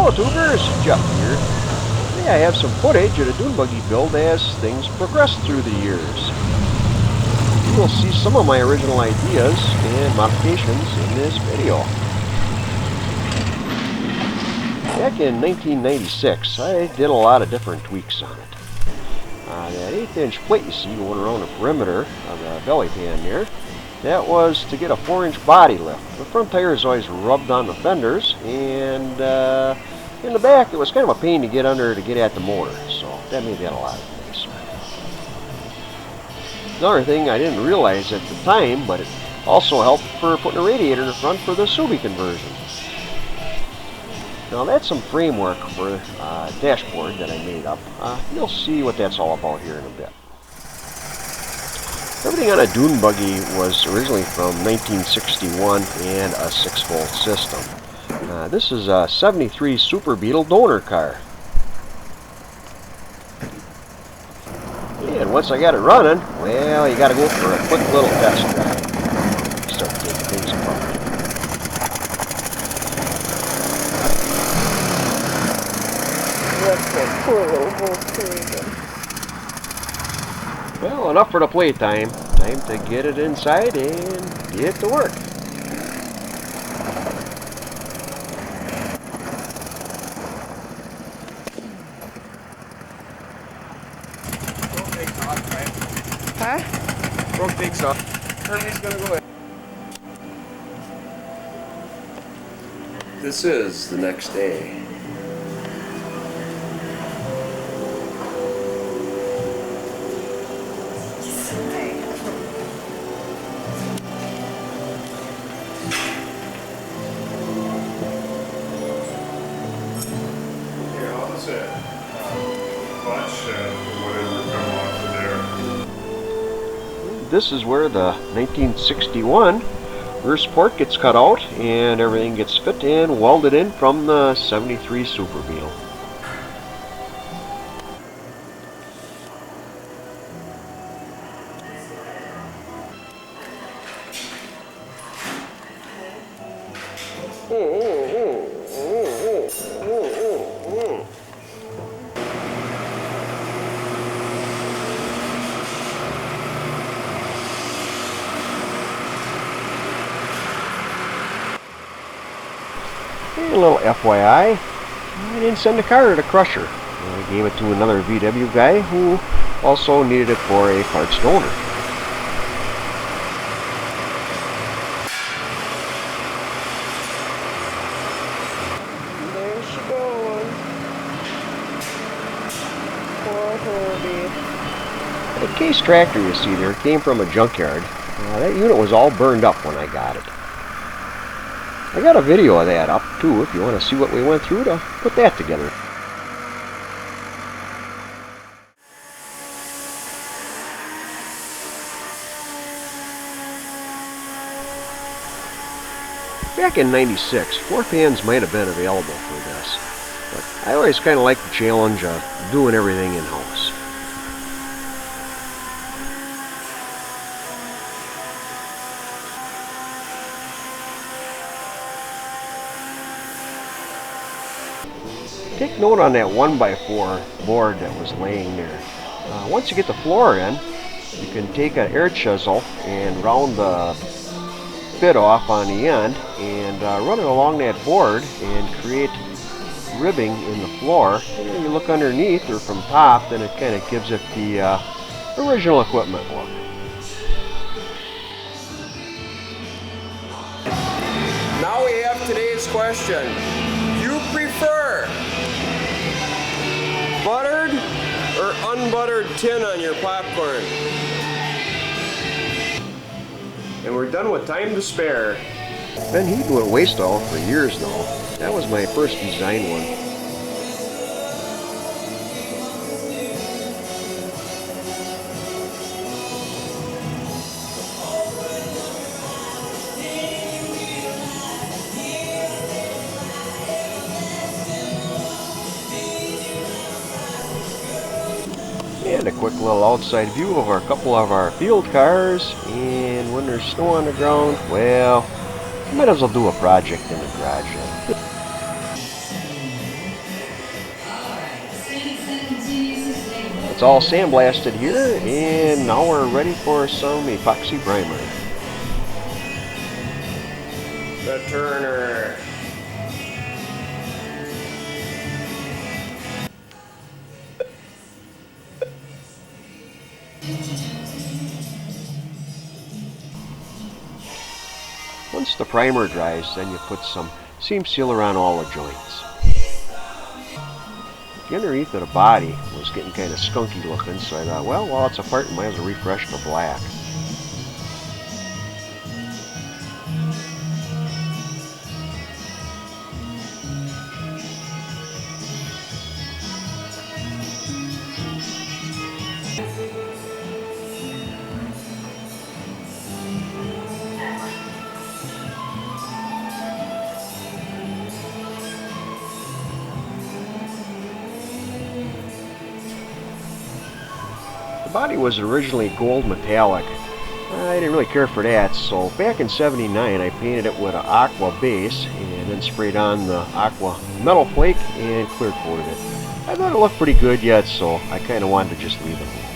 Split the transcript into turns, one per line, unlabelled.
Hello tubers, Jeff here. Today I have some footage of the Dune Buggy build as things progressed through the years. You will see some of my original ideas and modifications in this video. Back in 1996, I did a lot of different tweaks on it. That 1/8" plate you see going around the perimeter of the belly pan there, that was to get a 4" body lift. The front tire is always rubbed on the fenders, and in the back it was kind of a pain to get under to get at the motor, so that made that a lot nicer. Another thing I didn't realize at the time, but it also helped for putting a radiator in the front for the Subi conversion. Now that's some framework for a dashboard that I made up. You'll see what that's all about here in a bit. Everything on a Dune Buggy was originally from 1961 and a 6-volt system. This is a 73 Super Beetle donor car. And once I got it running, well, you got to go for a quick little test drive. Start taking things apart.
That's that poor little Volkswagen.
Well, enough for the playtime. Time to get it inside and get to work.
Don't take off, right?
Huh?
Don't take off. Kirby's gonna go in.
This is the next day. This is where the 1961 rear support gets cut out and everything gets fit and welded in from the 73 Super Beetle. And a little FYI, I didn't send the car to the crusher. I gave it to another VW guy who also needed it for a parts donor.
There she goes. Poor Herbie.
The case tractor you see there came from a junkyard. That unit was all burned up when I got it. I got a video of that up too if you want to see what we went through to put that together. Back in '96, floor pans might have been available for this, but I always kind of liked the challenge of doing everything in-house. Take note on that 1x4 board that was laying there. Once you get the floor in, you can take an air chisel and round the bit off on the end and run it along that board and create ribbing in the floor. And you look underneath or from top, then it kind of gives it the original equipment look.
Now we have today's question. You prefer buttered or unbuttered tin on your popcorn? And we're done with time to spare.
Been heating with waste oil for years now. That was my first design one. And a quick little outside view of a couple of our field cars, and when there's snow on the ground, well, you might as well do a project in the garage. It's all sandblasted here, and now we're ready for some epoxy primer.
The turner.
Once the primer dries, then you put some seam sealer on all the joints. The underneath of the body was getting kind of skunky looking, so I thought, well, while it's apart, we might as well refresh the black. The body was originally gold metallic. I didn't really care for that, so back in '79 I painted it with an aqua base and then sprayed on the aqua metal flake and clear coated it. I thought it looked pretty good yet, so I kind of wanted to just leave it alone.